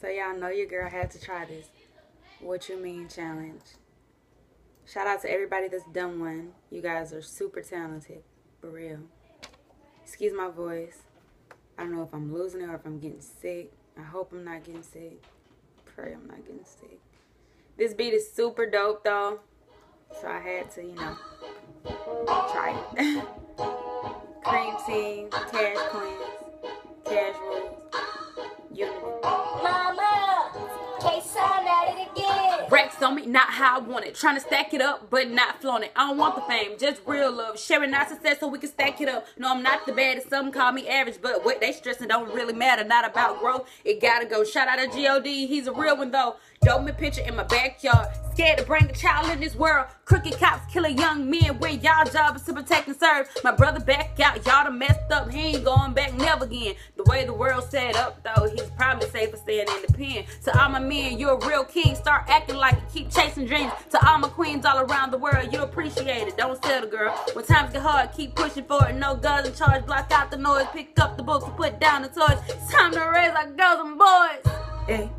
So y'all know your girl had to try this What You Mean challenge. Shout out to everybody that's done one. You guys are super talented, for real. Excuse my voice. I don't know if I'm losing it or if I'm getting sick. I hope I'm not getting sick. Pray I'm not getting sick. This beat is super dope though, so I had to, you know, try it. Cream Team, Cash Queens, Casuals, Unity. Mama, K-Sign at it again. Racks on me, not how I want it. Trying to stack it up, but not flaunt it. I don't want the fame, just real love. Sharing our success so we can stack it up. No, I'm not the baddest. Some call me average, but what they stressing don't really matter. Not about growth, it gotta go. Shout out to G.O.D., he's a real one though. Dope me picture in my backyard. Scared to bring a child in this world. Crooked cops killing young men when y'all job is to protect and serve. My brother back out, y'all done messed up. He ain't going back never again. The way the world set up though, he's probably safer staying in the pen. To all my men, you're a real king. Start acting like it, keep chasing dreams. To all my queens all around the world, you appreciate it. Don't settle, girl. When times get hard, keep pushing for it. No guns in charge, block out the noise. Pick up the books and put down the toys. It's time to raise our girls and boys. Hey.